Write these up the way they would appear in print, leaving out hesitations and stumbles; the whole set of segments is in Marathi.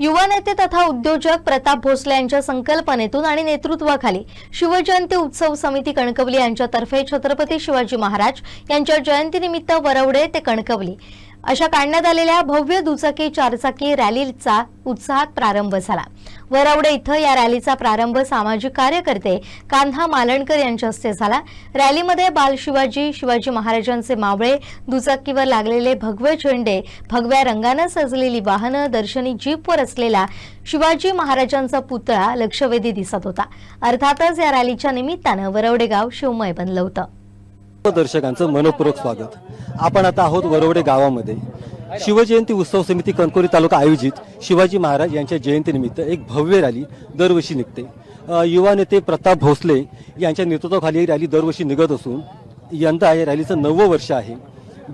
युवा नेते तथा उद्योजक प्रताप भोसले यांच्या संकल्पनेतून आणि नेतृत्वाखाली शिवजयंती उत्सव समिती कणकवली यांच्यातर्फे छत्रपती शिवाजी महाराज यांच्या जयंतीनिमित्त वरवडे ते कणकवली अशा काढण्यात आलेल्या भव्य दुचाकी चारचाकी रॅलीचा उत्साहात प्रारंभ झाला। वरवडे इथं या रॅलीचा प्रारंभ सामाजिक कार्यकर्ते कान्हा मालणकर यांच्या हस्ते झाला। रॅलीमध्ये बाल शिवाजी महाराजांचे मावळे, दुचाकीवर लागलेले भगवे झेंडे, भगव्या रंगाने सजलेली वाहनं, दर्शनी जीपवर असलेला शिवाजी महाराजांचा पुतळा लक्षवेधी दिसत होता। अर्थातच या रॅलीच्या निमित्ताने वरवडे गाव शिवमय बनलं होतं। दर्शकांचं मनपूर्वक स्वागत। आपण आता आहोत वरवडे गावामध्ये। शिवजयंती उत्सव समिती कणकवली तालुका आयोजित शिवाजी महाराज यांच्या जयंतीनिमित्त एक भव्य रॅली दरवर्षी निघते। युवा नेते प्रताप भोसले यांच्या नेतृत्वाखाली ही रॅली दरवर्षी निघत असून यंदा या रॅलीचं 9वं वर्ष आहे।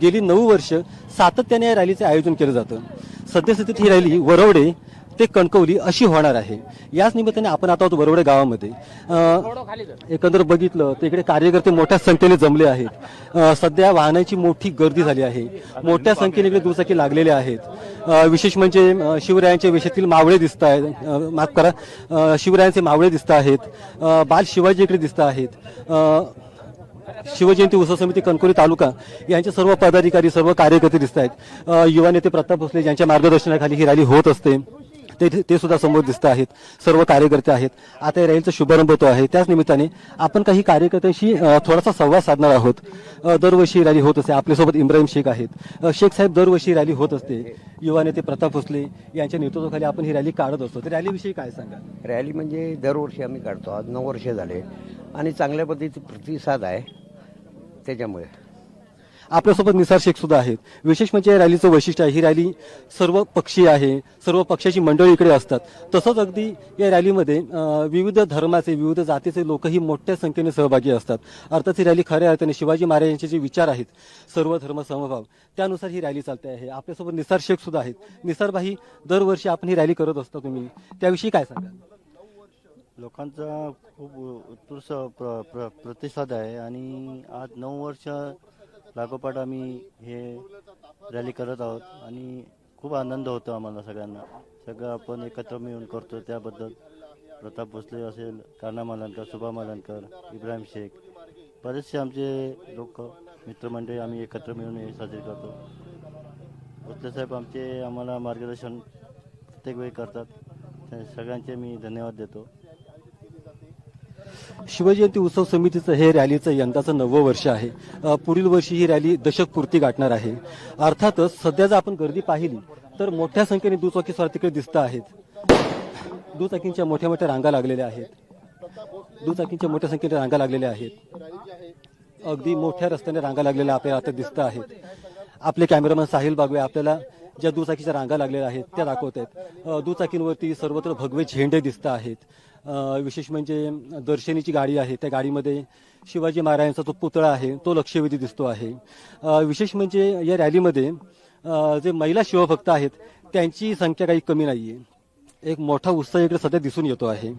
गेली 9 वर्ष सातत्याने या रॅलीचे आयोजन केलं जातं। सद्यस्थितीत ही रॅली वरवडे ते कणकवली अशी होणार आहे। याच निमित्ताने आपण आता वरवडे गावामध्ये एकंदर बघितलं तर इकडे कार्यकर्ते मोठ्या संख्येने जमले आहेत। सध्या वाहनांची मोठी गर्दी झाली आहे। मोठ्या संख्येने इकडे दुचाकी लागलेले आहेत। विशेष म्हणजे शिवरायांच्या वेशातील मावळे दिसत आहेत, माफ करा, शिवरायांचे मावळे दिसत आहेत, बाल शिवाजी इकडे दिसत आहेत। शिवजयंती उत्सव समिती कणकवली तालुका यांचे सर्व पदाधिकारी, सर्व कार्यकर्ते दिसत आहेत। युवा नेते प्रताप भोसले यांच्या मार्गदर्शनाखाली ही रॅली होत असते, ते सुद्धा समोर दिसत आहेत। सर्व कार्यकर्ते आहेत। आता या रॅलीचा शुभारंभ होतो आहे। त्याच निमित्ताने आपण काही कार्यकर्त्यांशी थोडासा संवाद साधणार आहोत। दरवर्षी रॅली होत असते। आपल्यासोबत इब्राहिम शेख आहेत। शेख साहेब, दरवर्षी रॅली होत असते। युवा नेते प्रताप भोसले यांच्या नेतृत्वाखाली आपण ही रॅली काढत असतो। तर रॅलीविषयी काय सांगा? रॅली म्हणजे दरवर्षी आम्ही काढतो। आज 9 वर्ष झाले आणि चांगल्या पद्धतीचा प्रतिसाद आहे। त्याच्यामुळे आपल्यासोबत निसार शेख सुद्धा आहेत। विशेष म्हणजे या रॅलीचं वैशिष्ट्य आहे, ही रॅली सर्व पक्षीय आहे। सर्व पक्षाची मंडळी इकडे असतात। तसंच अगदी या रॅलीमध्ये विविध धर्माचे, विविध जातीचे लोकही मोठ्या संख्येने सहभागी असतात। अर्थात ही रॅली खऱ्या अर्थाने शिवाजी महाराजांचे जे विचार आहेत, सर्व धर्म समभाव, त्यानुसार ही रॅली चालते आहे। आपल्यासोबत निसार शेख सुद्धा आहेत। निसार भाई, दरवर्षी आपण ही रॅली करत असता, तुम्ही त्याविषयी काय सांगा? लोकांचा खूप उत्कृष्ट प्रतिसाद आहे आणि आज 9 वर्ष लागोपाठ आम्ही हे रॅली करत आहोत आणि खूप आनंद होतो आम्हाला सगळ्यांना। सगळं आपण एकत्र मिळून करतो, त्याबद्दल प्रताप भोसले असेल, कान्हा मालणकर, सुभा मालणकर, इब्राहिम शेख, बरेचसे आमचे लोक मित्रमंडळी आम्ही एकत्र मिळून हे साजरे करतो। भोसले साहेब आम्हाला मार्गदर्शन प्रत्येक वेळी करतात। त्या सगळ्यांचे मी धन्यवाद देतो। शिवजयंती उत्सव समितीचं हे रॅलीचं यंदाचं 9वं वर्ष आहे। पुढील वर्षी ही रॅली दशकपूर्ती गाठणार आहे। अर्थातच सध्या जर आपण गर्दी पाहिली तर मोठ्या संख्येने दुचाकी स्वार तिकडे दिसत आहेत। दुचाकींच्या मोठ्या मोठ्या रांगा लागलेल्या आहेत। दुचाकींच्या मोठ्या संख्येने रांगा लागलेल्या आहेत। अगदी मोठ्या रस्त्याने रांगा लागलेल्या आपल्याला आता दिसत आहेत। आपले कॅमेरामन साहिल बागवे आपल्याला ज्या दुचाकीच्या रांगा लागलेल्या आहेत त्या दाखवत आहेत। दुचाकींवरती सर्वत्र भगवे झेंडे दिसत आहेत। विशेष म्हणजे दर्शनीची गाडी आहे, त्या गाडीमध्ये शिवाजी महाराजांचा जो पुतळा आहे तो लक्षवेधी दिसतो आहे। विशेष म्हणजे या रॅलीमध्ये जे महिला शिवभक्त आहेत त्यांची संख्या काही कमी नाहीये। एक मोठा उत्साह इकडे सध्या दिसून येतो आहे।